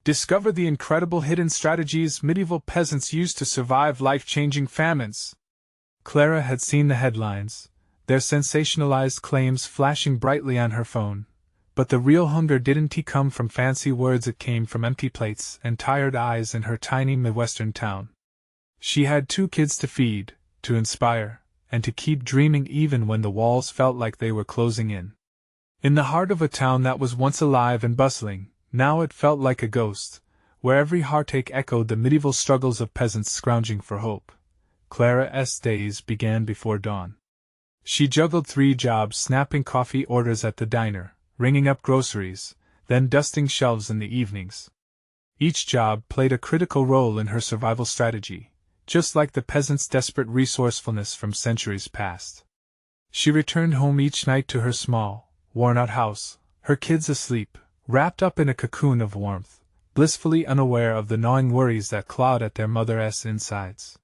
Discover the incredible hidden strategies medieval peasants used to survive life-changing famines. Clara had seen the headlines, their sensationalized claims flashing brightly on her phone. But the real hunger didn't come from fancy words, it came from empty plates and tired eyes in her tiny Midwestern town. She had 2 kids to feed, to inspire, and to keep dreaming even when the walls felt like they were closing in. In the heart of a town that was once alive and bustling, now it felt like a ghost, where every heartache echoed the medieval struggles of peasants scrounging for hope. Clara's days began before dawn. She juggled 3 jobs, snapping coffee orders at the diner, ringing up groceries, then dusting shelves in the evenings. Each job played a critical role in her survival strategy, just like the peasants' desperate resourcefulness from centuries past. She returned home each night to her small, worn-out house, her kids asleep, wrapped up in a cocoon of warmth, blissfully unaware of the gnawing worries that clawed at their mother's insides.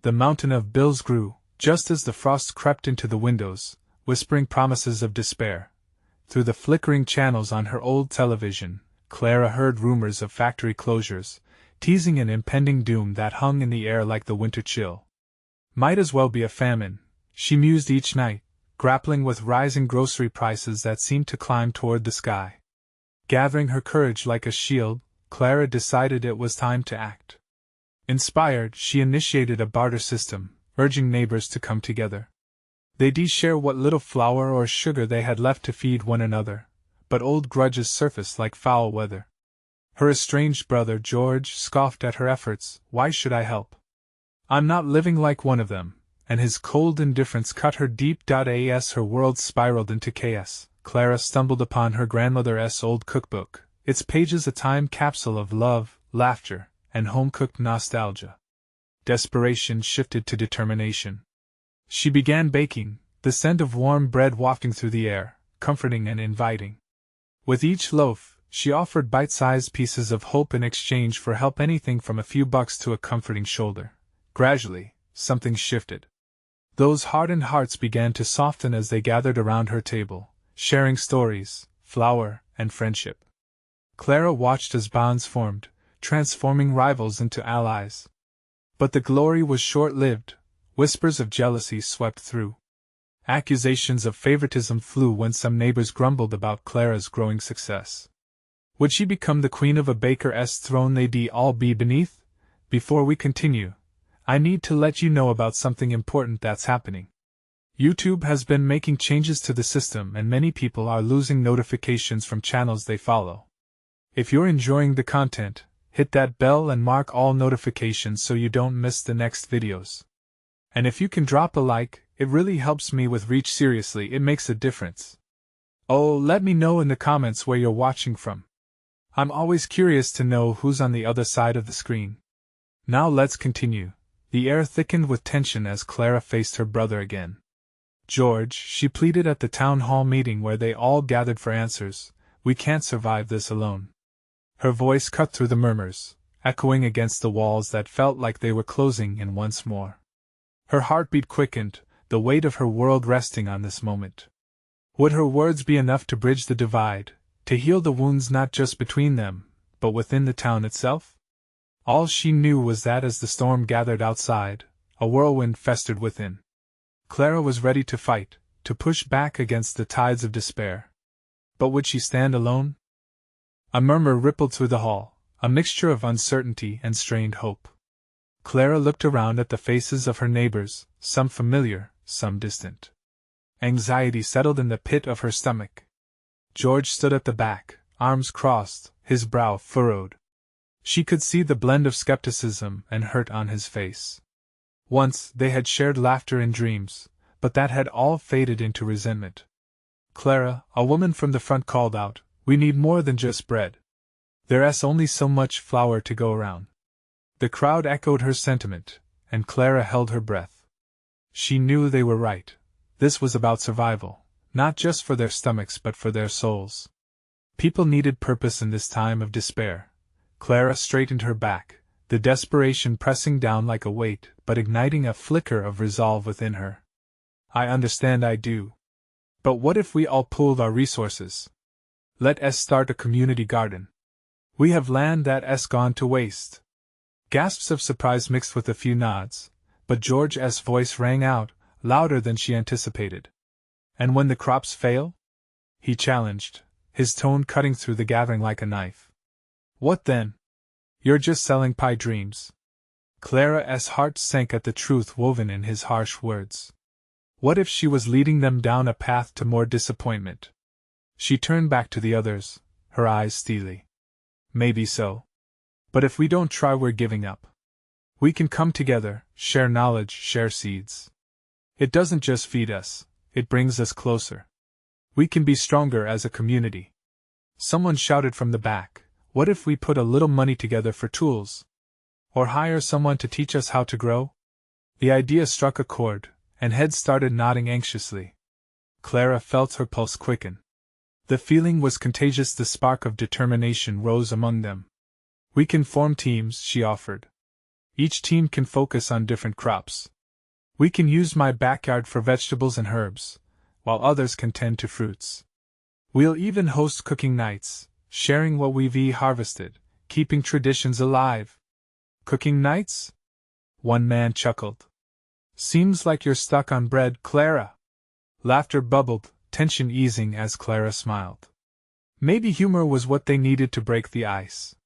The mountain of bills grew, just as the frost crept into the windows, whispering promises of despair. Through the flickering channels on her old television, Clara heard rumors of factory closures, teasing an impending doom that hung in the air like the winter chill. Might as well be a famine, she mused each night, grappling with rising grocery prices that seemed to climb toward the sky. Gathering her courage like a shield, Clara decided it was time to act. Inspired, she initiated a barter system, urging neighbors to come together. They'd share what little flour or sugar they had left to feed one another, but old grudges surfaced like foul weather. Her estranged brother George scoffed at her efforts. "Why should I help? I'm not living like one of them," and his cold indifference cut her deep. As her world spiraled into chaos, Clara stumbled upon her grandmother's old cookbook, its pages a time capsule of love, laughter, and home-cooked nostalgia. Desperation shifted to determination. She began baking, the scent of warm bread wafting through the air, comforting and inviting. With each loaf, she offered bite-sized pieces of hope in exchange for help, anything from a few bucks to a comforting shoulder. Gradually, something shifted. Those hardened hearts began to soften as they gathered around her table, sharing stories, flour, and friendship. Clara watched as bonds formed, transforming rivals into allies. But the glory was short-lived. Whispers of jealousy swept through. Accusations of favoritism flew when some neighbors grumbled about Clara's growing success. Would she become the queen of a baker's throne they'd all be beneath? Before we continue, I need to let you know about something important that's happening. YouTube has been making changes to the system and many people are losing notifications from channels they follow. If you're enjoying the content, hit that bell and mark all notifications so you don't miss the next videos. And if you can drop a like, it really helps me with reach. Seriously, it makes a difference. Oh, let me know in the comments where you're watching from. I'm always curious to know who's on the other side of the screen. Now let's continue. The air thickened with tension as Clara faced her brother again. "George," she pleaded at the town hall meeting where they all gathered for answers, "we can't survive this alone." Her voice cut through the murmurs, echoing against the walls that felt like they were closing in once more. Her heartbeat quickened, the weight of her world resting on this moment. Would her words be enough to bridge the divide, to heal the wounds not just between them, but within the town itself? All she knew was that as the storm gathered outside, a whirlwind festered within. Clara was ready to fight, to push back against the tides of despair. But would she stand alone? A murmur rippled through the hall, a mixture of uncertainty and strained hope. Clara looked around at the faces of her neighbors, some familiar, some distant. Anxiety settled in the pit of her stomach. George stood at the back, arms crossed, his brow furrowed. She could see the blend of skepticism and hurt on his face. Once they had shared laughter and dreams, but that had all faded into resentment. "Clara," a woman from the front called out, "we need more than just bread. There's only so much flour to go around." The crowd echoed her sentiment, and Clara held her breath. She knew they were right. This was about survival, not just for their stomachs but for their souls. People needed purpose in this time of despair. Clara straightened her back, the desperation pressing down like a weight, but igniting a flicker of resolve within her. "I understand, I do. But what if we all pooled our resources? Let us start a community garden. We have land that's gone to waste. Gasps of surprise mixed with a few nods, but George's voice rang out, louder than she anticipated. And when the crops fail? He challenged, his tone cutting through the gathering like a knife. What then? You're just selling pie dreams. Clara's heart sank at the truth woven in his harsh words. What if she was leading them down a path to more disappointment? She turned back to the others, her eyes steely. Maybe so. But if we don't try, we're giving up. We can come together, share knowledge, share seeds. It doesn't just feed us, it brings us closer. We can be stronger as a community. Someone shouted from the back, what if we put a little money together for tools? Or hire someone to teach us how to grow? The idea struck a chord, and heads started nodding anxiously. Clara felt her pulse quicken. The feeling was contagious, the spark of determination rose among them. We can form teams, she offered. Each team can focus on different crops. We can use my backyard for vegetables and herbs, while others can tend to fruits. We'll even host cooking nights, sharing what we've harvested, keeping traditions alive. Cooking nights? One man chuckled. Seems like you're stuck on bread, Clara. Laughter bubbled, tension easing as Clara smiled. Maybe humor was what they needed to break the ice.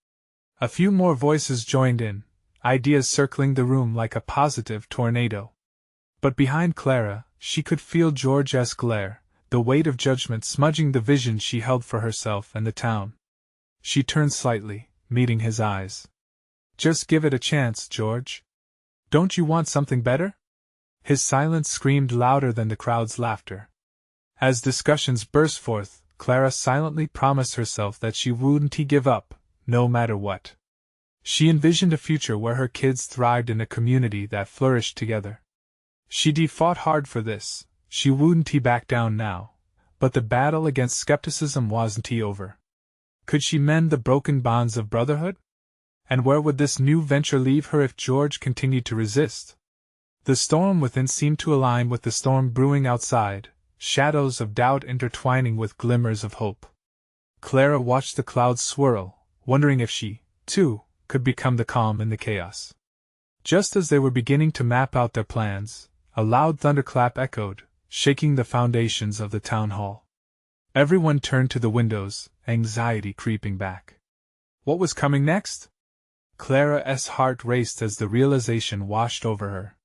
A few more voices joined in, ideas circling the room like a positive tornado. But behind Clara, she could feel George's glare, the weight of judgment smudging the vision she held for herself and the town. She turned slightly, meeting his eyes. Just give it a chance, George. Don't you want something better? His silence screamed louder than the crowd's laughter. As discussions burst forth, Clara silently promised herself that she wouldn't give up, no matter what. She envisioned a future where her kids thrived in a community that flourished together. She'd fought hard for this, she wouldn't back down now, but the battle against skepticism wasn't over. Could she mend the broken bonds of brotherhood? And where would this new venture leave her if George continued to resist? The storm within seemed to align with the storm brewing outside, shadows of doubt intertwining with glimmers of hope. Clara watched the clouds swirl, wondering if she, too, could become the calm in the chaos. Just as they were beginning to map out their plans, a loud thunderclap echoed, shaking the foundations of the town hall. Everyone turned to the windows, anxiety creeping back. What was coming next? Clara's heart raced as the realization washed over her.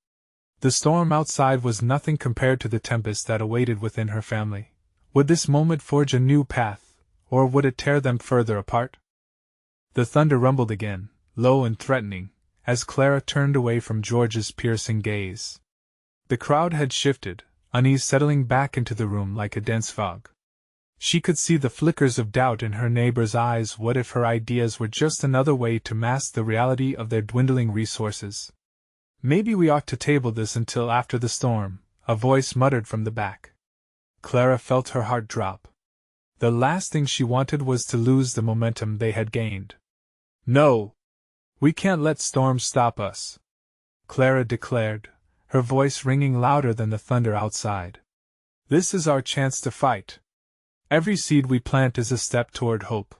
The storm outside was nothing compared to the tempest that awaited within her family. Would this moment forge a new path, or would it tear them further apart? The thunder rumbled again, low and threatening, as Clara turned away from George's piercing gaze. The crowd had shifted, unease settling back into the room like a dense fog. She could see the flickers of doubt in her neighbor's eyes. What if her ideas were just another way to mask the reality of their dwindling resources? Maybe we ought to table this until after the storm, a voice muttered from the back. Clara felt her heart drop. The last thing she wanted was to lose the momentum they had gained. No! We can't let storms stop us, Clara declared, her voice ringing louder than the thunder outside. This is our chance to fight. Every seed we plant is a step toward hope.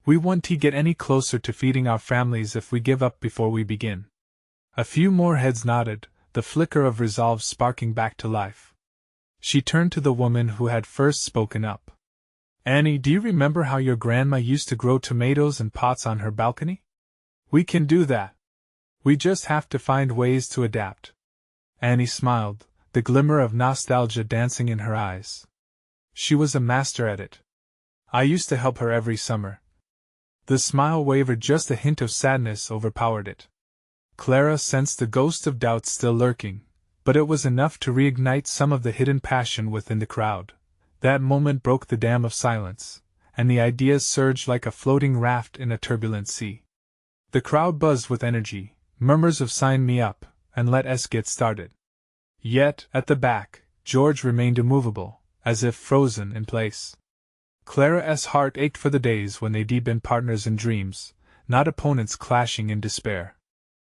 We won't get any closer to feeding our families if we give up before we begin. A few more heads nodded, the flicker of resolve sparking back to life. She turned to the woman who had first spoken up. Annie, do you remember how your grandma used to grow tomatoes in pots on her balcony? We can do that. We just have to find ways to adapt. Annie smiled, the glimmer of nostalgia dancing in her eyes. She was a master at it. I used to help her every summer. The smile wavered, just a hint of sadness overpowered it. Clara sensed the ghost of doubt still lurking, but it was enough to reignite some of the hidden passion within the crowd. That moment broke the dam of silence, and the ideas surged like a floating raft in a turbulent sea. The crowd buzzed with energy, murmurs of "sign me up," and "let us get started." Yet, at the back, George remained immovable, as if frozen in place. Clara's heart ached for the days when they'd been partners in dreams, not opponents clashing in despair.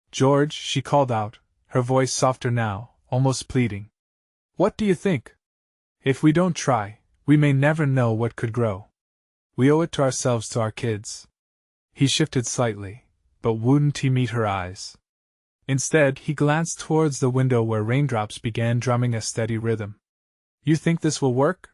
"George," she called out, her voice softer now, almost pleading. "What do you think? If we don't try, we may never know what could grow. We owe it to ourselves, to our kids." He shifted slightly, but wouldn't he meet her eyes? Instead, he glanced towards the window where raindrops began drumming a steady rhythm. You think this will work?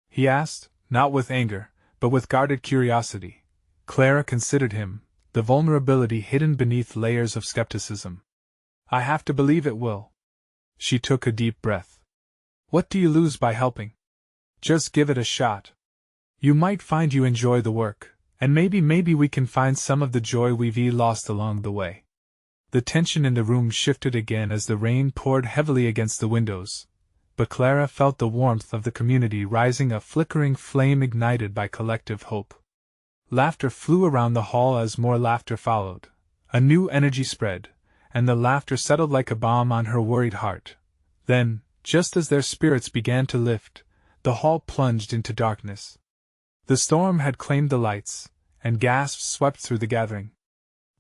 He asked, not with anger, but with guarded curiosity. Clara considered him, the vulnerability hidden beneath layers of skepticism. I have to believe it will. She took a deep breath. What do you lose by helping? Just give it a shot. You might find you enjoy the work, and maybe we can find some of the joy we've lost along the way. The tension in the room shifted again as the rain poured heavily against the windows, but Clara felt the warmth of the community rising, a flickering flame ignited by collective hope. Laughter flew around the hall as more laughter followed. A new energy spread, and the laughter settled like a balm on her worried heart. Then, just as their spirits began to lift, the hall plunged into darkness. The storm had claimed the lights, and gasps swept through the gathering.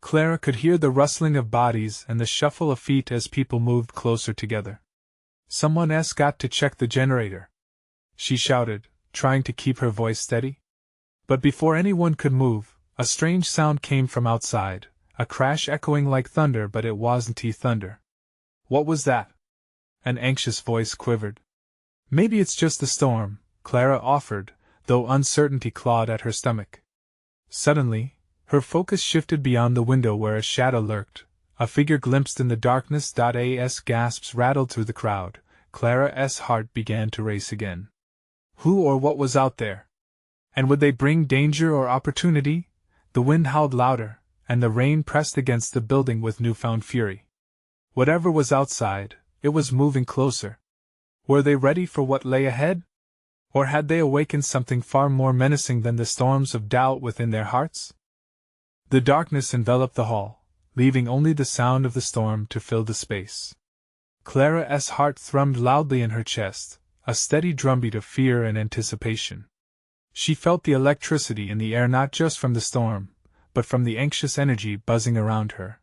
Clara could hear the rustling of bodies and the shuffle of feet as people moved closer together. Someone's got to check the generator, she shouted, trying to keep her voice steady. But before anyone could move, a strange sound came from outside, a crash echoing like thunder, but it wasn't thunder. What was that? An anxious voice quivered. Maybe it's just the storm, Clara offered, though uncertainty clawed at her stomach. Suddenly, her focus shifted beyond the window where a shadow lurked, a figure glimpsed in the darkness. As gasps rattled through the crowd, Clara's heart began to race again. Who or what was out there? And would they bring danger or opportunity? The wind howled louder, and the rain pressed against the building with newfound fury. Whatever was outside, it was moving closer. Were they ready for what lay ahead? Or had they awakened something far more menacing than the storms of doubt within their hearts? The darkness enveloped the hall, leaving only the sound of the storm to fill the space. Clara's heart thrummed loudly in her chest, a steady drumbeat of fear and anticipation. She felt the electricity in the air, not just from the storm, but from the anxious energy buzzing around her.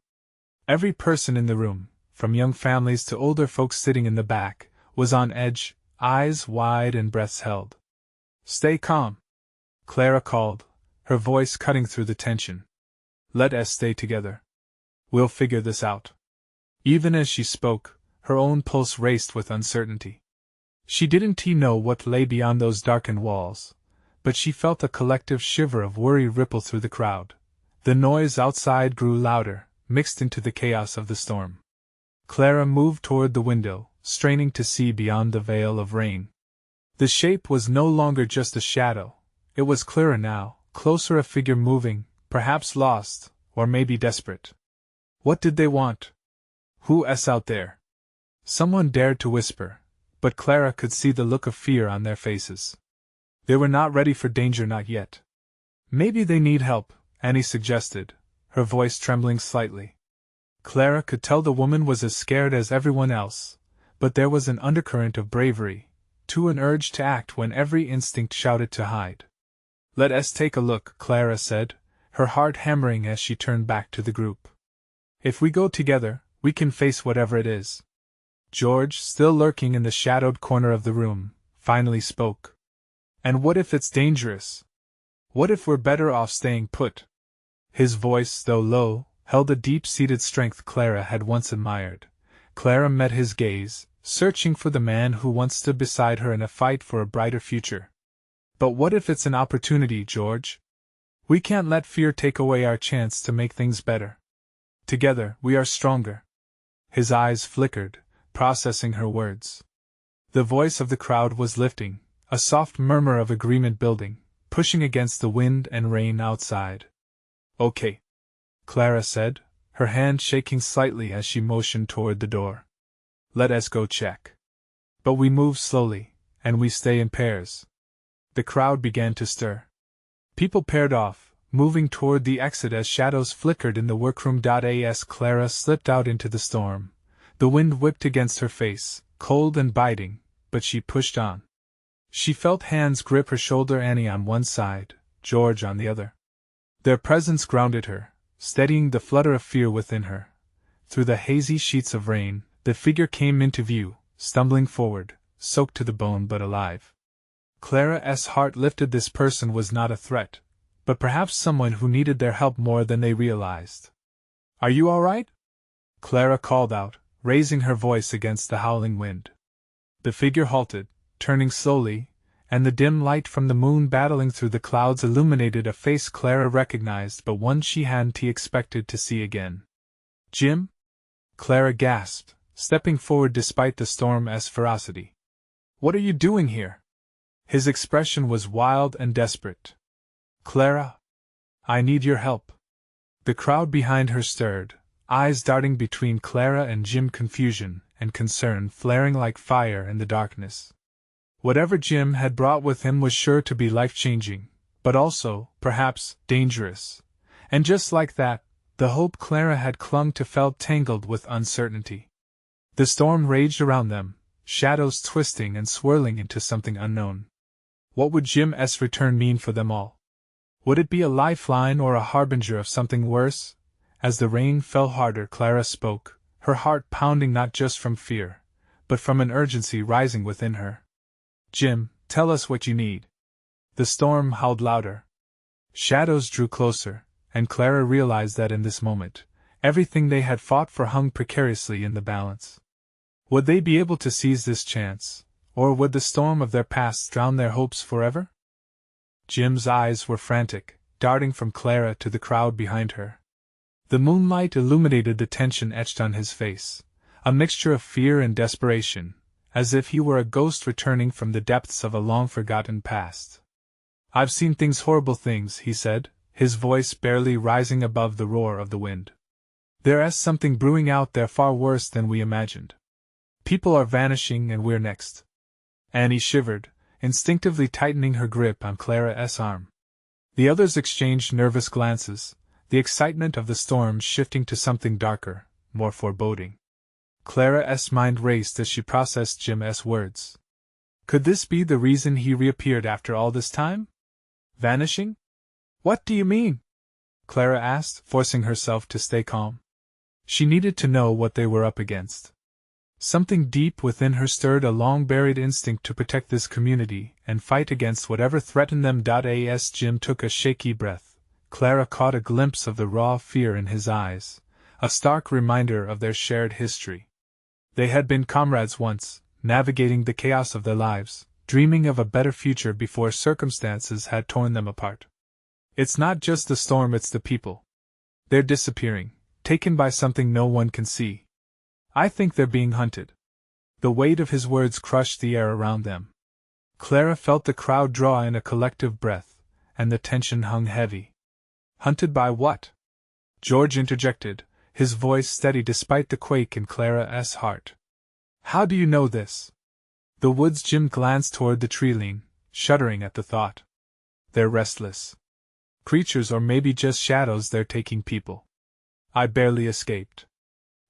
Every person in the room, from young families to older folks sitting in the back, was on edge, eyes wide and breaths held. Stay calm, Clara called, her voice cutting through the tension. Let us stay together. We'll figure this out. Even as she spoke, her own pulse raced with uncertainty. She didn't know what lay beyond those darkened walls, but she felt a collective shiver of worry ripple through the crowd. The noise outside grew louder, mixed into the chaos of the storm. Clara moved toward the window, straining to see beyond the veil of rain. The shape was no longer just a shadow. It was clearer now, closer, a figure moving, perhaps lost, or maybe desperate. What did they want? Who's out there? Someone dared to whisper, but Clara could see the look of fear on their faces. They were not ready for danger, not yet. Maybe they need help, Annie suggested, her voice trembling slightly. Clara could tell the woman was as scared as everyone else, but there was an undercurrent of bravery, to an urge to act when every instinct shouted to hide. Let us take a look, Clara said, her heart hammering as she turned back to the group. If we go together, we can face whatever it is. George, still lurking in the shadowed corner of the room, finally spoke. And what if it's dangerous? What if we're better off staying put? His voice, though low, held a deep-seated strength Clara had once admired. Clara met his gaze, searching for the man who once stood beside her in a fight for a brighter future. But what if it's an opportunity, George? We can't let fear take away our chance to make things better. Together, we are stronger. His eyes flickered, processing her words. The voice of the crowd was lifting, a soft murmur of agreement building, pushing against the wind and rain outside. Okay, Clara said, her hand shaking slightly as she motioned toward the door. Let us go check. But we move slowly, and we stay in pairs. The crowd began to stir. People paired off, moving toward the exit as shadows flickered in the workroom. As Clara slipped out into the storm, the wind whipped against her face, cold and biting, but she pushed on. She felt hands grip her shoulder, Annie on one side, George on the other. Their presence grounded her, steadying the flutter of fear within her. Through the hazy sheets of rain, the figure came into view, stumbling forward, soaked to the bone but alive. Clara's heart lifted. This person was not a threat, but perhaps someone who needed their help more than they realized. "Are you all right?" Clara called out, raising her voice against the howling wind. The figure halted, turning slowly, and the dim light from the moon battling through the clouds illuminated a face Clara recognized, but one she hadn't expected to see again. "Jim?" Clara gasped, stepping forward despite the storm's ferocity. "What are you doing here?" His expression was wild and desperate. "Clara, I need your help." The crowd behind her stirred, eyes darting between Clara and Jim, confusion and concern flaring like fire in the darkness. Whatever Jim had brought with him was sure to be life-changing, but also, perhaps, dangerous. And just like that, the hope Clara had clung to felt tangled with uncertainty. The storm raged around them, shadows twisting and swirling into something unknown. What would Jim's return mean for them all? Would it be a lifeline or a harbinger of something worse? As the rain fell harder, Clara spoke, her heart pounding not just from fear, but from an urgency rising within her. "Jim, tell us what you need." The storm howled louder. Shadows drew closer, and Clara realized that in this moment, everything they had fought for hung precariously in the balance. Would they be able to seize this chance, or would the storm of their past drown their hopes forever? Jim's eyes were frantic, darting from Clara to the crowd behind her. The moonlight illuminated the tension etched on his face, a mixture of fear and desperation, as if he were a ghost returning from the depths of a long-forgotten past. "I've seen horrible things," he said, his voice barely rising above the roar of the wind. "There's something brewing out there far worse than we imagined. People are vanishing and we're next." Annie shivered, instinctively tightening her grip on Clara's arm. The others exchanged nervous glances, the excitement of the storm shifting to something darker, more foreboding. Clara's mind raced as she processed Jim's words. Could this be the reason he reappeared after all this time? Vanishing? "What do you mean?" Clara asked, forcing herself to stay calm. She needed to know what they were up against. Something deep within her stirred a long-buried instinct to protect this community and fight against whatever threatened them. As Jim took a shaky breath, Clara caught a glimpse of the raw fear in his eyes, a stark reminder of their shared history. They had been comrades once, navigating the chaos of their lives, dreaming of a better future before circumstances had torn them apart. "It's not just the storm, it's the people. They're disappearing, taken by something no one can see. I think they're being hunted." The weight of his words crushed the air around them. Clara felt the crowd draw in a collective breath, and the tension hung heavy. "Hunted by what?" George interjected, his voice steady despite the quake in Clara's heart. "How do you know this?" "The woods." Jim glanced toward the tree-line, shuddering at the thought. "They're restless. Creatures, or maybe just shadows. They're taking people. I barely escaped."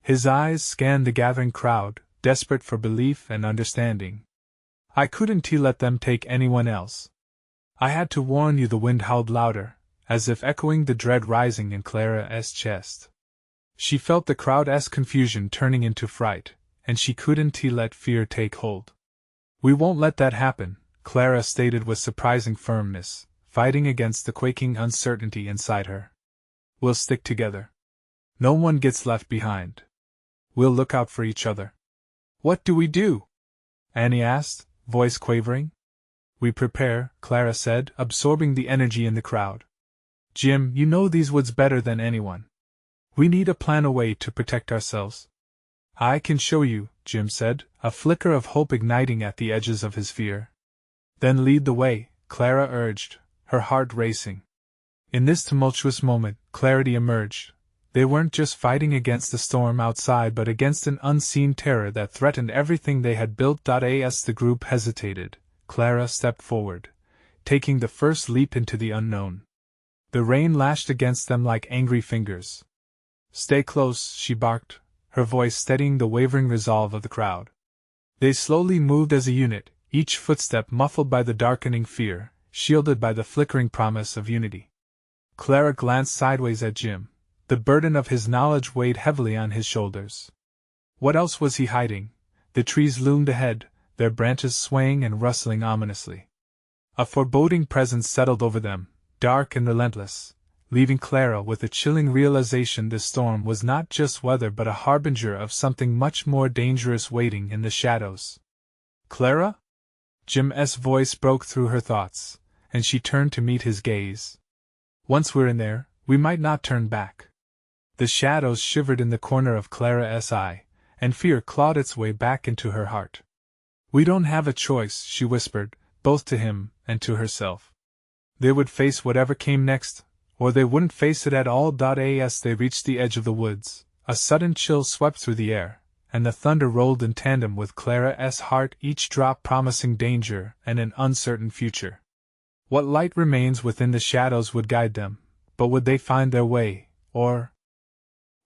His eyes scanned the gathering crowd, desperate for belief and understanding. "I couldn't let them take anyone else. I had to warn you." The wind howled louder, as if echoing the dread rising in Clara's chest. She felt the crowd's confusion turning into fright, and she couldn't let fear take hold. "We won't let that happen," Clara stated with surprising firmness, fighting against the quaking uncertainty inside her. "We'll stick together. No one gets left behind. We'll look out for each other." "What do we do?" Annie asked, voice quavering. "We prepare," Clara said, absorbing the energy in the crowd. "Jim, you know these woods better than anyone. We need a plan, a way to protect ourselves." "I can show you," Jim said, a flicker of hope igniting at the edges of his fear. "Then lead the way," Clara urged, her heart racing. In this tumultuous moment, clarity emerged. They weren't just fighting against the storm outside but against an unseen terror that threatened everything they had built. As the group hesitated, Clara stepped forward, taking the first leap into the unknown. The rain lashed against them like angry fingers. "Stay close," she barked, her voice steadying the wavering resolve of the crowd. They slowly moved as a unit, each footstep muffled by the darkening fear, shielded by the flickering promise of unity. Clara glanced sideways at Jim. The burden of his knowledge weighed heavily on his shoulders. What else was he hiding? The trees loomed ahead, their branches swaying and rustling ominously. A foreboding presence settled over them, dark and relentless, leaving Clara with a chilling realization this storm was not just weather but a harbinger of something much more dangerous waiting in the shadows. "Clara?" Jim's voice broke through her thoughts, and she turned to meet his gaze. "Once we're in there, we might not turn back." The shadows shivered in the corner of Clara's eye, and fear clawed its way back into her heart. "We don't have a choice," she whispered, both to him and to herself. They would face whatever came next, or they wouldn't face it at all. As they reached the edge of the woods, a sudden chill swept through the air, and the thunder rolled in tandem with Clara's heart, each drop promising danger and an uncertain future. What light remains within the shadows would guide them, but would they find their way, or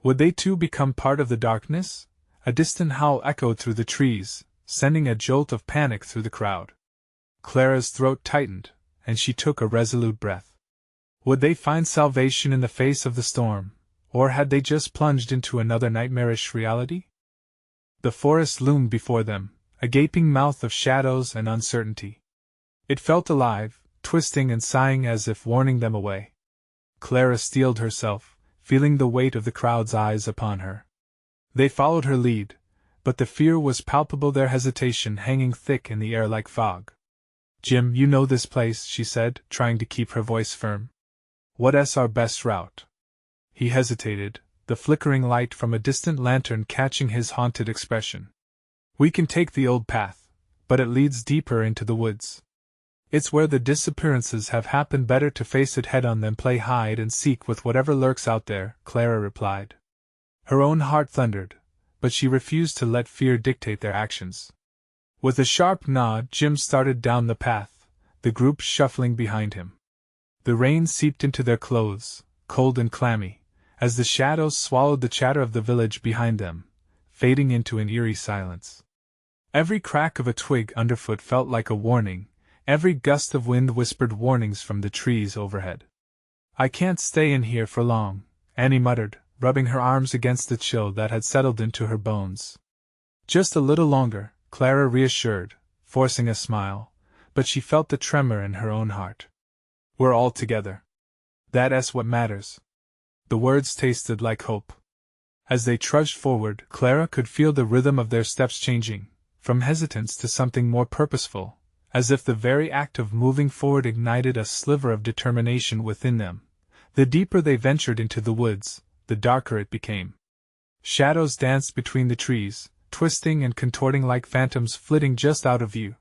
would they too become part of the darkness? A distant howl echoed through the trees, sending a jolt of panic through the crowd. Clara's throat tightened, and she took a resolute breath. Would they find salvation in the face of the storm, or had they just plunged into another nightmarish reality? The forest loomed before them, a gaping mouth of shadows and uncertainty. It felt alive, twisting and sighing as if warning them away. Clara steeled herself, feeling the weight of the crowd's eyes upon her. They followed her lead, but the fear was palpable, their hesitation hanging thick in the air like fog. "Jim, you know this place," she said, trying to keep her voice firm. "What's our best route?" He hesitated, the flickering light from a distant lantern catching his haunted expression. "We can take the old path, but it leads deeper into the woods. It's where the disappearances have happened. Better to face it head on than play hide and seek with whatever lurks out there," Clara replied. Her own heart thundered, but she refused to let fear dictate their actions. With a sharp nod, Jim started down the path, the group shuffling behind him. The rain seeped into their clothes, cold and clammy, as the shadows swallowed the chatter of the village behind them, fading into an eerie silence. Every crack of a twig underfoot felt like a warning, every gust of wind whispered warnings from the trees overhead. "I can't stay in here for long," Annie muttered, rubbing her arms against the chill that had settled into her bones. "Just a little longer," Clara reassured, forcing a smile, but she felt the tremor in her own heart. "We're all together. That's what matters." The words tasted like hope. As they trudged forward, Clara could feel the rhythm of their steps changing, from hesitance to something more purposeful, as if the very act of moving forward ignited a sliver of determination within them. The deeper they ventured into the woods, the darker it became. Shadows danced between the trees, twisting and contorting like phantoms flitting just out of view.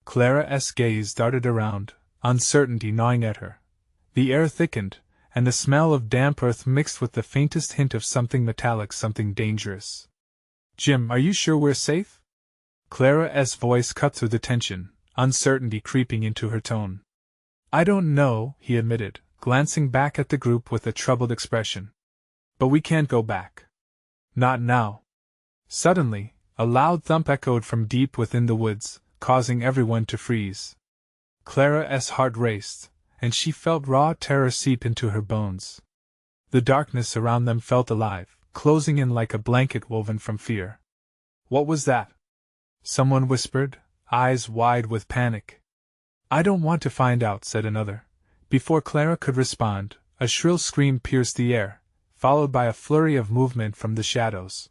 Clara's gaze darted around, uncertainty gnawing at her. The air thickened, and the smell of damp earth mixed with the faintest hint of something metallic, something dangerous. "Jim, are you sure we're safe?" Clara's voice cut through the tension, uncertainty creeping into her tone. "I don't know," he admitted, glancing back at the group with a troubled expression. "But we can't go back. Not now." Suddenly, a loud thump echoed from deep within the woods, causing everyone to freeze. Clara's heart raced, and she felt raw terror seep into her bones. The darkness around them felt alive, closing in like a blanket woven from fear. "What was that?" someone whispered, eyes wide with panic. "I don't want to find out," said another. Before Clara could respond, a shrill scream pierced the air, followed by a flurry of movement from the shadows.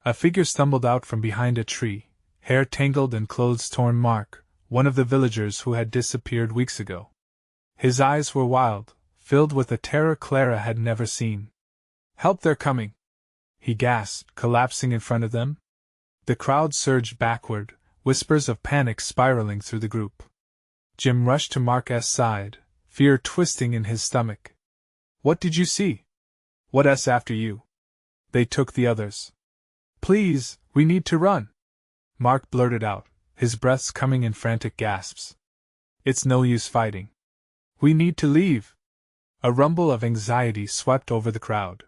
A figure stumbled out from behind a tree, hair tangled and clothes torn. Mark, one of the villagers who had disappeared weeks ago. His eyes were wild, filled with a terror Clara had never seen. "Help, they're coming!" he gasped, collapsing in front of them. The crowd surged backward, whispers of panic spiraling through the group. Jim rushed to Mark's side, fear twisting in his stomach. "What did you see?" "What's after you?" They took the others. "Please, we need to run," Mark blurted out, his breaths coming in frantic gasps. "It's no use fighting. We need to leave." A rumble of anxiety swept over the crowd.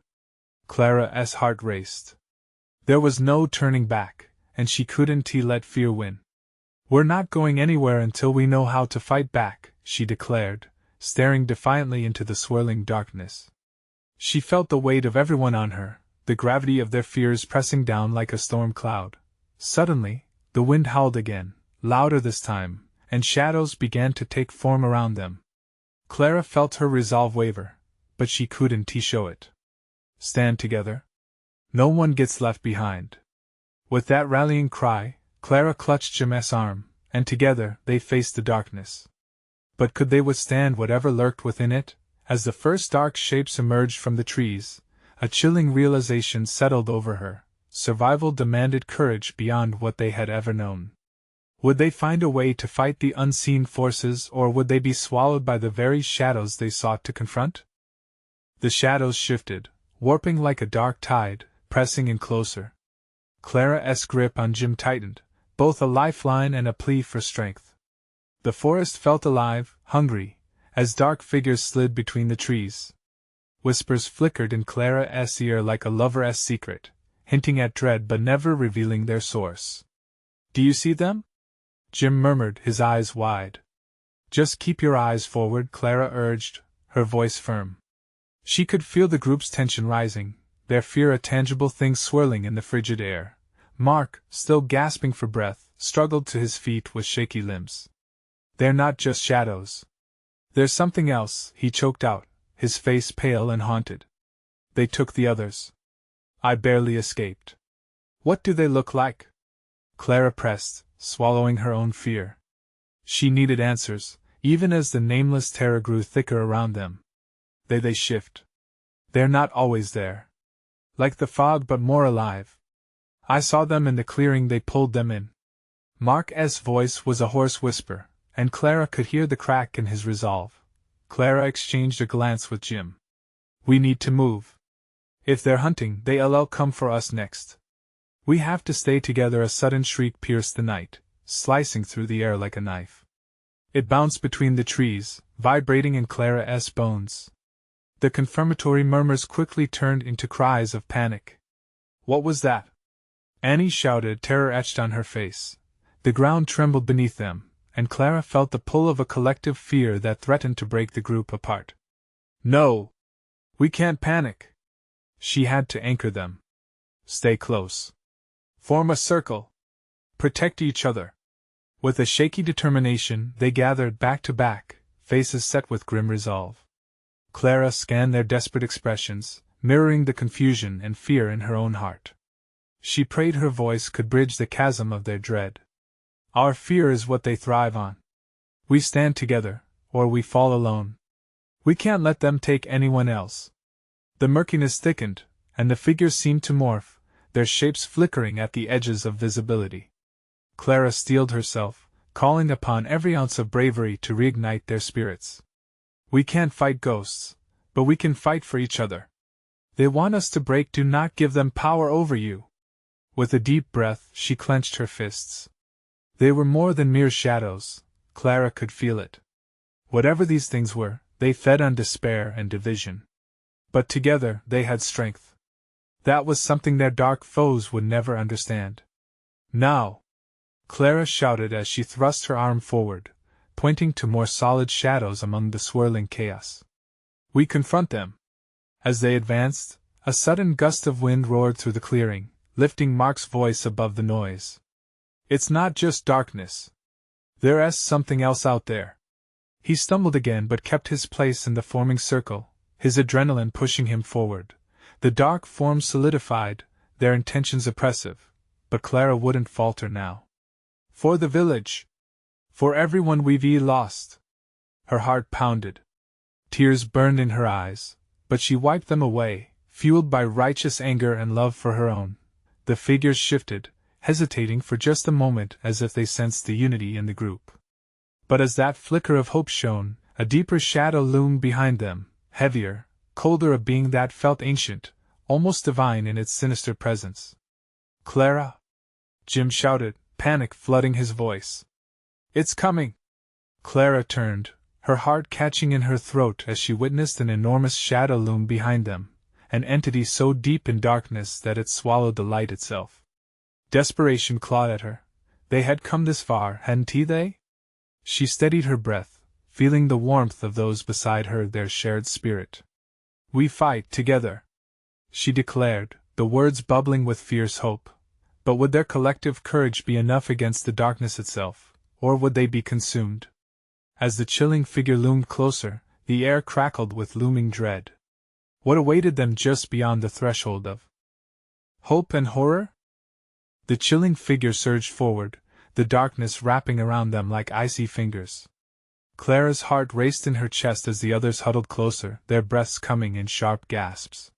Clara's heart raced. There was no turning back, and she couldn't let fear win. "We're not going anywhere until we know how to fight back," she declared, staring defiantly into the swirling darkness. She felt the weight of everyone on her, the gravity of their fears pressing down like a storm cloud. Suddenly, the wind howled again, louder this time, and shadows began to take form around them. Clara felt her resolve waver, but she couldn't show it. Stand together. No one gets left behind. With that rallying cry, Clara clutched Jim's arm, and together they faced the darkness. But could they withstand whatever lurked within it? As the first dark shapes emerged from the trees, a chilling realization settled over her. Survival demanded courage beyond what they had ever known. Would they find a way to fight the unseen forces, or would they be swallowed by the very shadows they sought to confront? The shadows shifted, warping like a dark tide, pressing in closer. Clara's grip on Jim tightened, both a lifeline and a plea for strength. The forest felt alive, hungry, as dark figures slid between the trees. Whispers flickered in Clara's ear like a lover's secret, hinting at dread but never revealing their source. "Do you see them?" Jim murmured, his eyes wide. "Just keep your eyes forward," Clara urged, her voice firm. She could feel the group's tension rising, their fear a tangible thing swirling in the frigid air. Mark, still gasping for breath, struggled to his feet with shaky limbs. "They're not just shadows. There's something else," he choked out, his face pale and haunted. "They took the others. I barely escaped." "What do they look like?" Clara pressed, swallowing her own fear. She needed answers, even as the nameless terror grew thicker around them. They shift. They're not always there. Like the fog but more alive. I saw them in the clearing they pulled them in. Mark's voice was a hoarse whisper, and Clara could hear the crack in his resolve. Clara exchanged a glance with Jim. "We need to move. If they're hunting, they'll come for us next. We have to stay together." A sudden shriek pierced the night, slicing through the air like a knife. It bounced between the trees, vibrating in Clara's bones. The confirmatory murmurs quickly turned into cries of panic. "What was that?" Annie shouted, terror etched on her face. The ground trembled beneath them, and Clara felt the pull of a collective fear that threatened to break the group apart. "No! We can't panic!" She had to anchor them. "Stay close. Form a circle. Protect each other." With a shaky determination, they gathered back to back, faces set with grim resolve. Clara scanned their desperate expressions, mirroring the confusion and fear in her own heart. She prayed her voice could bridge the chasm of their dread. "Our fear is what they thrive on. We stand together, or we fall alone. We can't let them take anyone else." The murkiness thickened, and the figures seemed to morph, their shapes flickering at the edges of visibility. Clara steeled herself, calling upon every ounce of bravery to reignite their spirits. "We can't fight ghosts, but we can fight for each other. They want us to break. Do not give them power over you." With a deep breath, she clenched her fists. They were more than mere shadows, Clara could feel it. Whatever these things were, they fed on despair and division. But together they had strength. That was something their dark foes would never understand. "Now!" Clara shouted as she thrust her arm forward, pointing to more solid shadows among the swirling chaos. "We confront them." As they advanced, a sudden gust of wind roared through the clearing, lifting Mark's voice above the noise. "It's not just darkness. There's something else out there." He stumbled again but kept his place in the forming circle, his adrenaline pushing him forward. The dark forms solidified, their intentions oppressive, but Clara wouldn't falter now. "For the village! For everyone we've lost!" Her heart pounded. Tears burned in her eyes, but she wiped them away, fueled by righteous anger and love for her own. The figures shifted, hesitating for just a moment as if they sensed the unity in the group. But as that flicker of hope shone, a deeper shadow loomed behind them, heavier, colder, a being that felt ancient, almost divine in its sinister presence. "Clara!" Jim shouted, panic flooding his voice. "It's coming!" Clara turned, her heart catching in her throat as she witnessed an enormous shadow loom behind them, an entity so deep in darkness that it swallowed the light itself. Desperation clawed at her. They had come this far, hadn't they? She steadied her breath, feeling the warmth of those beside her, their shared spirit. "We fight together," she declared, the words bubbling with fierce hope. But would their collective courage be enough against the darkness itself, or would they be consumed? As the chilling figure loomed closer, The air crackled with looming dread. What awaited them just beyond the threshold of hope and horror? The chilling figure surged forward, the darkness wrapping around them like icy fingers. Clara's heart raced in her chest as the others huddled closer, their breaths coming in sharp gasps.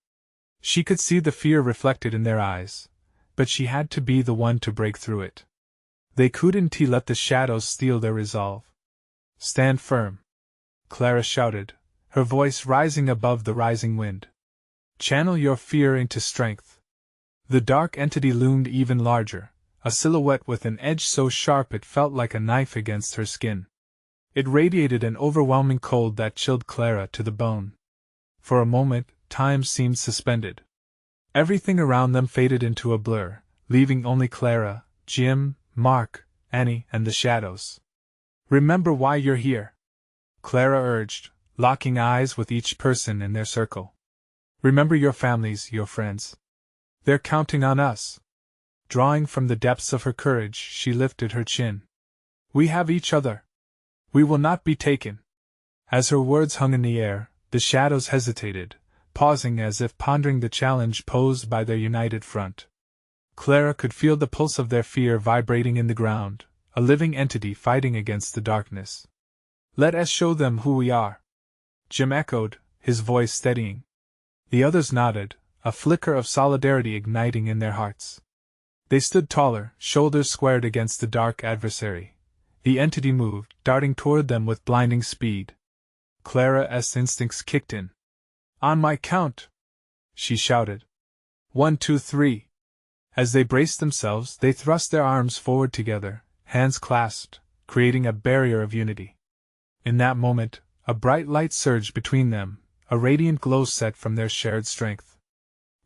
She could see the fear reflected in their eyes, but she had to be the one to break through it. They couldn't let the shadows steal their resolve. "Stand firm," Clara shouted, her voice rising above the rising wind. "Channel your fear into strength." The dark entity loomed even larger, a silhouette with an edge so sharp it felt like a knife against her skin. It radiated an overwhelming cold that chilled Clara to the bone. For a moment, time seemed suspended. Everything around them faded into a blur, leaving only Clara, Jim, Mark, Annie, and the shadows. "Remember why you're here," Clara urged, locking eyes with each person in their circle. "Remember your families, your friends. They're counting on us." Drawing from the depths of her courage, she lifted her chin. "We have each other. We will not be taken." As her words hung in the air, the shadows hesitated, pausing as if pondering the challenge posed by their united front. Clara could feel the pulse of their fear vibrating in the ground, a living entity fighting against the darkness. "Let us show them who we are," Jim echoed, his voice steadying. The others nodded, a flicker of solidarity igniting in their hearts. They stood taller, shoulders squared against the dark adversary. The entity moved, darting toward them with blinding speed. Clara's instincts kicked in. "On my count!" she shouted. 1, 2, 3. As they braced themselves, they thrust their arms forward together, hands clasped, creating a barrier of unity. In that moment, a bright light surged between them, a radiant glow set from their shared strength.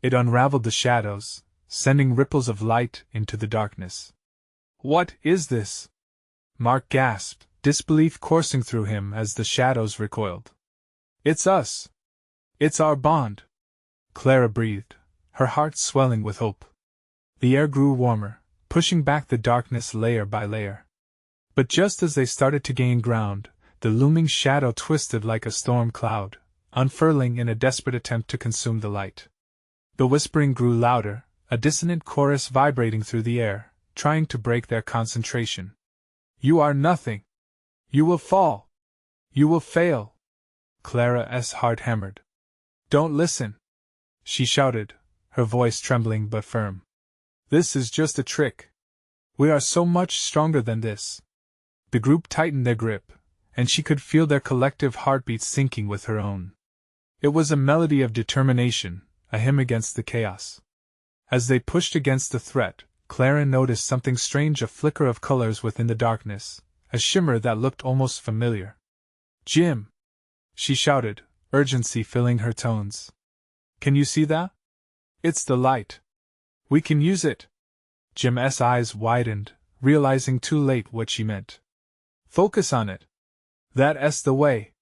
It unraveled the shadows, sending ripples of light into the darkness. "What is this?" Mark gasped, disbelief coursing through him as the shadows recoiled. "It's us! It's our bond!" Clara breathed, her heart swelling with hope. The air grew warmer, pushing back the darkness layer by layer. But just as they started to gain ground, the looming shadow twisted like a storm cloud, unfurling in a desperate attempt to consume the light. The whispering grew louder, a dissonant chorus vibrating through the air, trying to break their concentration. "You are nothing! You will fall! You will fail!" Clara's heart hammered. "Don't listen!" she shouted, her voice trembling but firm. "This is just a trick. We are so much stronger than this." The group tightened their grip, and she could feel their collective heartbeats syncing with her own. It was a melody of determination, a hymn against the chaos. As they pushed against the threat, Clara noticed something strange, a flicker of colors within the darkness, a shimmer that looked almost familiar. "Jim!" she shouted, urgency filling her tones. "Can you see that? It's the light. We can use it." Jim's eyes widened, realizing too late what she meant. "Focus on it. That's the way,"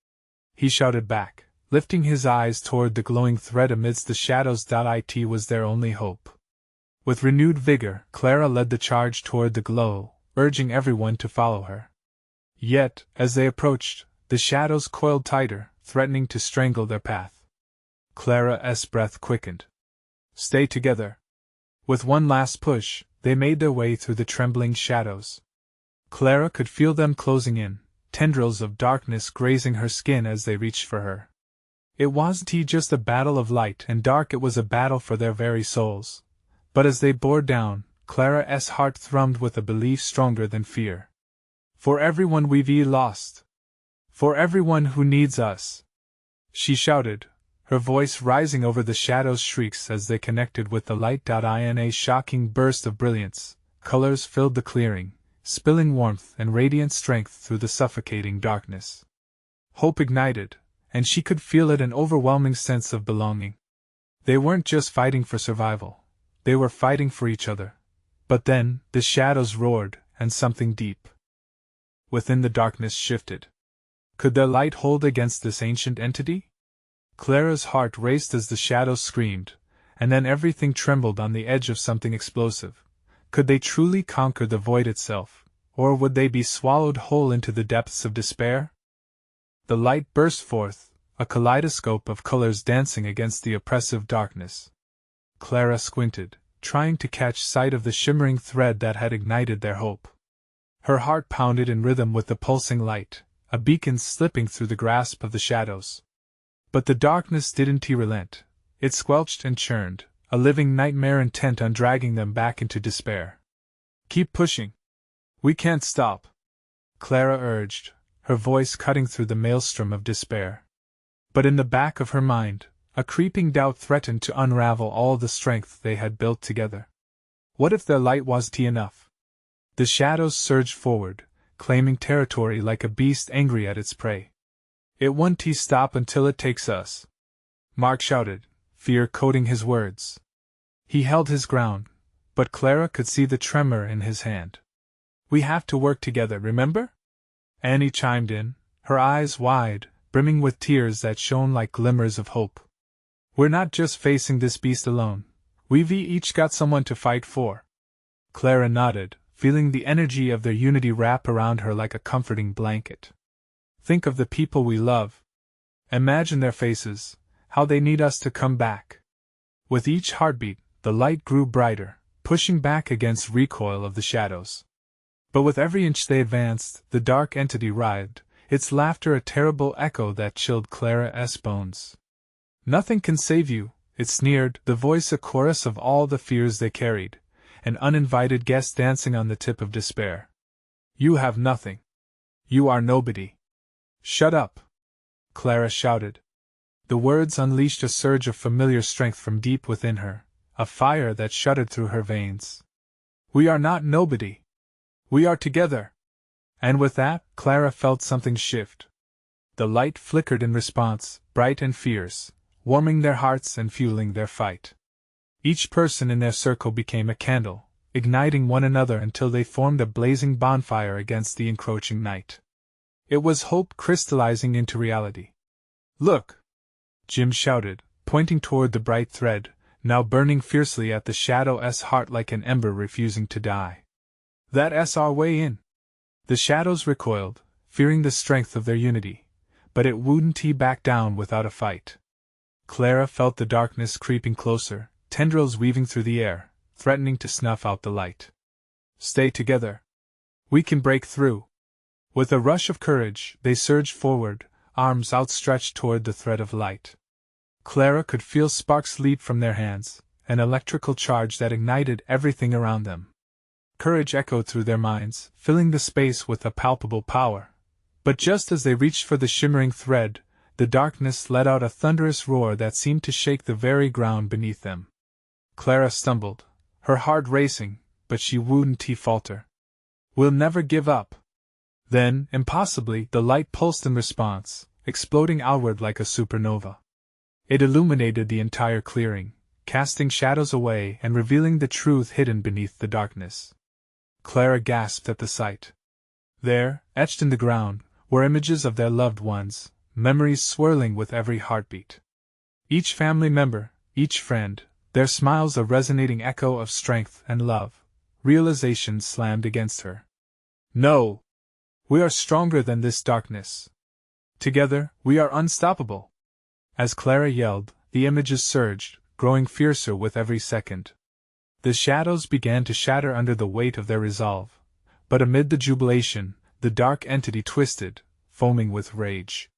he shouted back, lifting his eyes toward the glowing thread amidst the shadows. It was their only hope. With renewed vigor, Clara led the charge toward the glow, urging everyone to follow her. Yet, as they approached, the shadows coiled tighter, threatening to strangle their path. Clara's breath quickened. "Stay together." With one last push, they made their way through the trembling shadows. Clara could feel them closing in, tendrils of darkness grazing her skin as they reached for her. It wasn't just a battle of light and dark, it was a battle for their very souls. But as they bore down, Clara's heart thrummed with a belief stronger than fear. "For everyone we've lost. For everyone who needs us," she shouted, her voice rising over the shadows' shrieks as they connected with the light. In a shocking burst of brilliance, colors filled the clearing, spilling warmth and radiant strength through the suffocating darkness. Hope ignited, and she could feel it, an overwhelming sense of belonging. They weren't just fighting for survival, they were fighting for each other. But then, the shadows roared, and something deep within the darkness shifted. Could their light hold against this ancient entity? Clara's heart raced as the shadows screamed, and then everything trembled on the edge of something explosive. Could they truly conquer the void itself, or would they be swallowed whole into the depths of despair? The light burst forth, a kaleidoscope of colors dancing against the oppressive darkness. Clara squinted, trying to catch sight of the shimmering thread that had ignited their hope. Her heart pounded in rhythm with the pulsing light, a beacon slipping through the grasp of the shadows. But the darkness didn't relent. It squelched and churned, a living nightmare intent on dragging them back into despair. "Keep pushing. We can't stop," Clara urged, her voice cutting through the maelstrom of despair. But in the back of her mind, a creeping doubt threatened to unravel all the strength they had built together. What if their light wasn't enough? The shadows surged forward, claiming territory like a beast angry at its prey. "It won't stop until it takes us," Mark shouted, fear coating his words. He held his ground, but Clara could see the tremor in his hand. "We have to work together, remember?" Annie chimed in, her eyes wide, brimming with tears that shone like glimmers of hope. "We're not just facing this beast alone. We've each got someone to fight for." Clara nodded, feeling the energy of their unity wrap around her like a comforting blanket. "Think of the people we love. Imagine their faces, how they need us to come back." With each heartbeat, the light grew brighter, pushing back against recoil of the shadows. But with every inch they advanced, the dark entity writhed, its laughter a terrible echo that chilled Clara's bones. "Nothing can save you," it sneered, the voice a chorus of all the fears they carried, an uninvited guest dancing on the tip of despair. "You have nothing. You are nobody." "Shut up!" Clara shouted. The words unleashed a surge of familiar strength from deep within her, a fire that shuddered through her veins. "We are not nobody. We are together." And with that, Clara felt something shift. The light flickered in response, bright and fierce, warming their hearts and fueling their fight. Each person in their circle became a candle, igniting one another until they formed a blazing bonfire against the encroaching night. It was hope crystallizing into reality. "Look!" Jim shouted, pointing toward the bright thread, now burning fiercely at the shadow's heart like an ember refusing to die. "That's our way in." The shadows recoiled, fearing the strength of their unity, but it wouldn't back down without a fight. Clara felt the darkness creeping closer, tendrils weaving through the air, threatening to snuff out the light. "Stay together. We can break through." With a rush of courage, they surged forward, arms outstretched toward the thread of light. Clara could feel sparks leap from their hands, an electrical charge that ignited everything around them. Courage echoed through their minds, filling the space with a palpable power. But just as they reached for the shimmering thread, the darkness let out a thunderous roar that seemed to shake the very ground beneath them. Clara stumbled, her heart racing, but she wouldn't falter. "We'll never give up." Then, impossibly, the light pulsed in response, exploding outward like a supernova. It illuminated the entire clearing, casting shadows away and revealing the truth hidden beneath the darkness. Clara gasped at the sight. There, etched in the ground, were images of their loved ones, memories swirling with every heartbeat. Each family member, each friend, their smiles a resonating echo of strength and love. Realization slammed against her. "No! We are stronger than this darkness. Together, we are unstoppable." As Clara yelled, the images surged, growing fiercer with every second. The shadows began to shatter under the weight of their resolve, but amid the jubilation, the dark entity twisted, foaming with rage.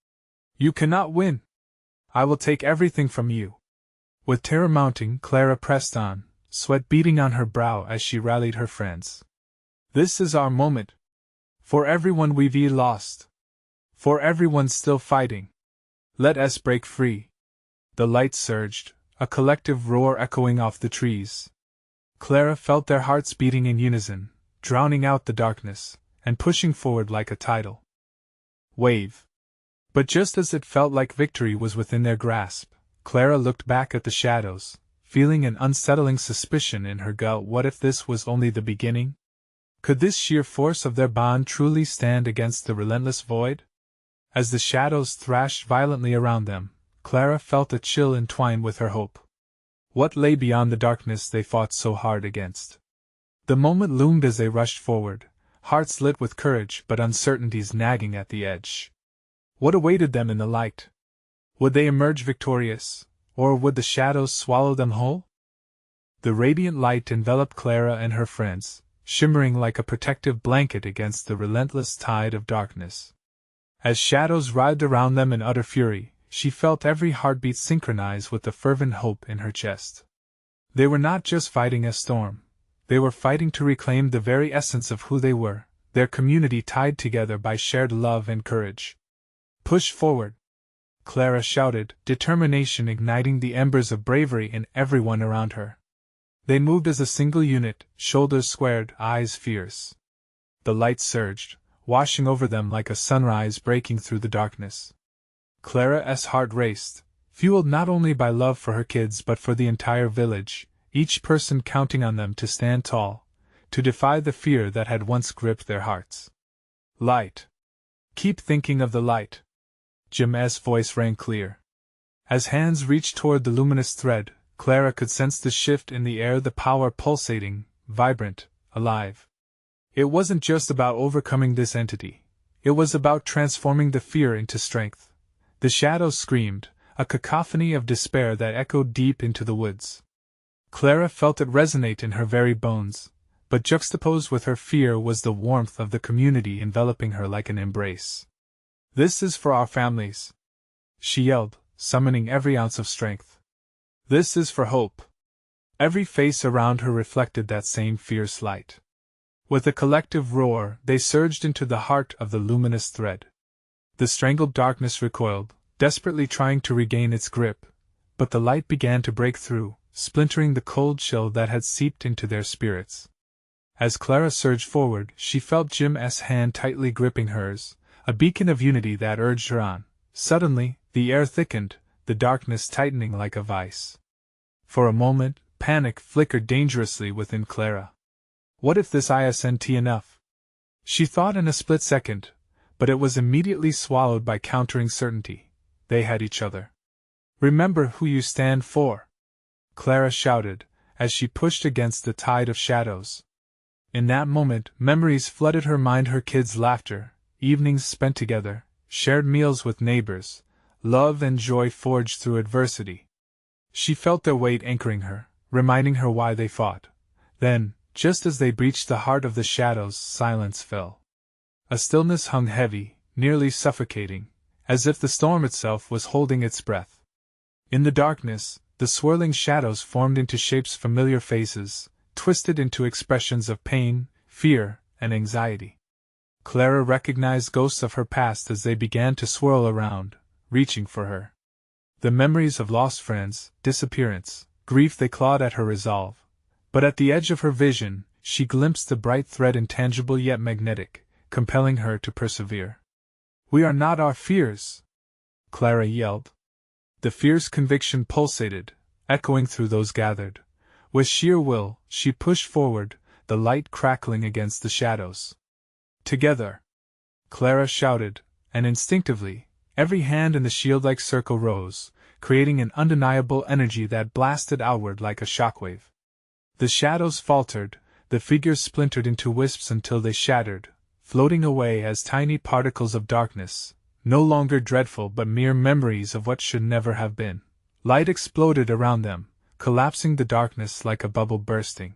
"You cannot win! I will take everything from you." With terror mounting, Clara pressed on, sweat beading on her brow as she rallied her friends. "This is our moment. For everyone we've lost. For everyone still fighting. Let us break free." The light surged, a collective roar echoing off the trees. Clara felt their hearts beating in unison, drowning out the darkness, and pushing forward like a tidal wave. But just as it felt like victory was within their grasp, Clara looked back at the shadows, feeling an unsettling suspicion in her gut. What if this was only the beginning? Could this sheer force of their bond truly stand against the relentless void? As the shadows thrashed violently around them, Clara felt a chill entwine with her hope. What lay beyond the darkness they fought so hard against? The moment loomed as they rushed forward, hearts lit with courage but uncertainties nagging at the edge. What awaited them in the light? Would they emerge victorious, or would the shadows swallow them whole? The radiant light enveloped Clara and her friends, shimmering like a protective blanket against the relentless tide of darkness. As shadows writhed around them in utter fury, she felt every heartbeat synchronize with the fervent hope in her chest. They were not just fighting a storm. They were fighting to reclaim the very essence of who they were, their community tied together by shared love and courage. "Push forward!" Clara shouted, determination igniting the embers of bravery in everyone around her. They moved as a single unit, shoulders squared, eyes fierce. The light surged, washing over them like a sunrise breaking through the darkness. Clara's heart raced, fueled not only by love for her kids but for the entire village, each person counting on them to stand tall, to defy the fear that had once gripped their hearts. "Light! Keep thinking of the light!" Jim's voice rang clear. As hands reached toward the luminous thread, Clara could sense the shift in the air, the power pulsating, vibrant, alive. It wasn't just about overcoming this entity. It was about transforming the fear into strength. The shadows screamed, a cacophony of despair that echoed deep into the woods. Clara felt it resonate in her very bones, but juxtaposed with her fear was the warmth of the community enveloping her like an embrace. "This is for our families," she yelled, summoning every ounce of strength. "This is for hope." Every face around her reflected that same fierce light. With a collective roar, they surged into the heart of the luminous thread. The strangled darkness recoiled, desperately trying to regain its grip, but the light began to break through, splintering the cold chill that had seeped into their spirits. As Clara surged forward, she felt Jim's hand tightly gripping hers, a beacon of unity that urged her on. Suddenly, the air thickened, the darkness tightening like a vice. For a moment, panic flickered dangerously within Clara. What if this isn't enough? She thought in a split second, but it was immediately swallowed by countering certainty. They had each other. "Remember who you stand for," Clara shouted, as she pushed against the tide of shadows. In that moment, memories flooded her mind, her kids' laughter, evenings spent together, shared meals with neighbors, love and joy forged through adversity. She felt their weight anchoring her, reminding her why they fought. Then, just as they breached the heart of the shadows, silence fell. A stillness hung heavy, nearly suffocating, as if the storm itself was holding its breath. In the darkness, the swirling shadows formed into shapes, familiar faces, twisted into expressions of pain, fear, and anxiety. Clara recognized ghosts of her past as they began to swirl around, reaching for her. The memories of lost friends, disappearance, grief, they clawed at her resolve. But at the edge of her vision, she glimpsed the bright thread, intangible yet magnetic, compelling her to persevere. "We are not our fears!" Clara yelled. The fierce conviction pulsated, echoing through those gathered. With sheer will, she pushed forward, the light crackling against the shadows. "Together!" Clara shouted, and instinctively, every hand in the shield-like circle rose, creating an undeniable energy that blasted outward like a shockwave. The shadows faltered, the figures splintered into wisps until they shattered, floating away as tiny particles of darkness, no longer dreadful but mere memories of what should never have been. Light exploded around them, collapsing the darkness like a bubble bursting.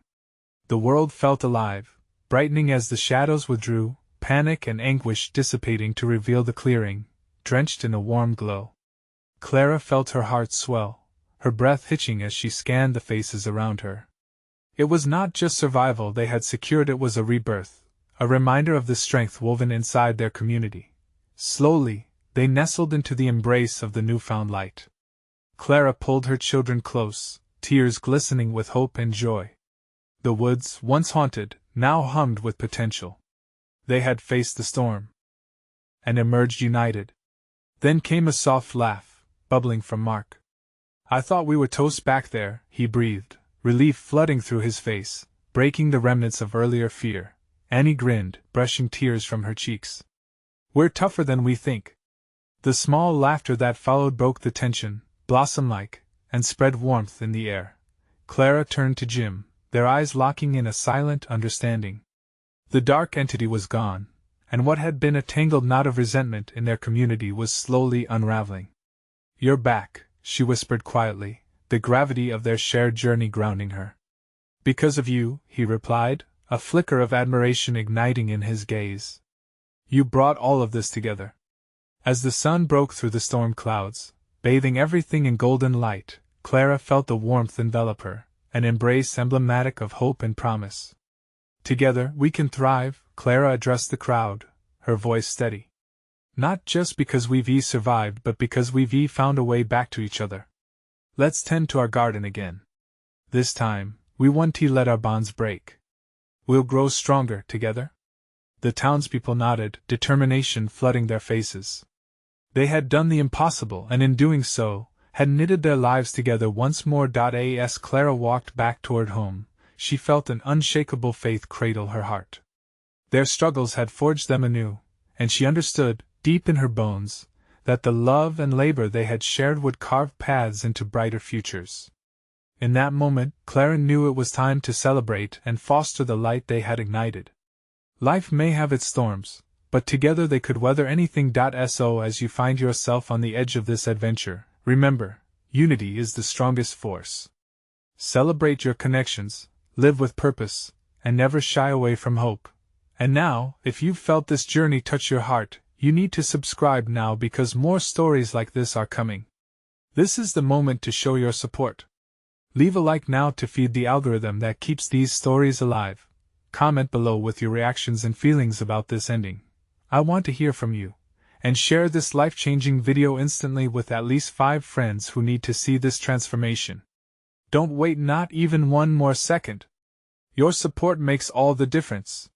The world felt alive, brightening as the shadows withdrew, panic and anguish dissipating to reveal the clearing, drenched in a warm glow. Clara felt her heart swell, her breath hitching as she scanned the faces around her. It was not just survival they had secured, it was a rebirth, a reminder of the strength woven inside their community. Slowly, they nestled into the embrace of the newfound light. Clara pulled her children close, tears glistening with hope and joy. The woods, once haunted, now hummed with potential. They had faced the storm and emerged united. Then came a soft laugh, bubbling from Mark. "I thought we were toast back there," he breathed, relief flooding through his face, breaking the remnants of earlier fear. Annie grinned, brushing tears from her cheeks. "We're tougher than we think." The small laughter that followed broke the tension, blossom-like, and spread warmth in the air. Clara turned to Jim, their eyes locking in a silent understanding. The dark entity was gone, and what had been a tangled knot of resentment in their community was slowly unraveling. You're back, she whispered quietly, the gravity of their shared journey grounding her. Because of you, he replied, a flicker of admiration igniting in his gaze. You brought all of this together. As the sun broke through the storm clouds, bathing everything in golden light, Clara felt the warmth envelop her, an embrace emblematic of hope and promise. Together we can thrive, Clara addressed the crowd, her voice steady. Not just because we've survived, but because we've found a way back to each other. Let's tend to our garden again. This time, we won't let our bonds break. We'll grow stronger together. The townspeople nodded, determination flooding their faces. They had done the impossible, and in doing so, had knitted their lives together once more. As Clara walked back toward home, she felt an unshakable faith cradle her heart. Their struggles had forged them anew, and she understood, deep in her bones, that the love and labor they had shared would carve paths into brighter futures. In that moment, Clara knew it was time to celebrate and foster the light they had ignited. Life may have its storms, but together they could weather anything. So as you find yourself on the edge of this adventure, remember, unity is the strongest force. Celebrate your connections, live with purpose, and never shy away from hope. And now, if you've felt this journey touch your heart, you need to subscribe now because more stories like this are coming. This is the moment to show your support. Leave a like now to feed the algorithm that keeps these stories alive. Comment below with your reactions and feelings about this ending. I want to hear from you. And share this life-changing video instantly with at least 5 friends who need to see this transformation. Don't wait not even one more second. Your support makes all the difference.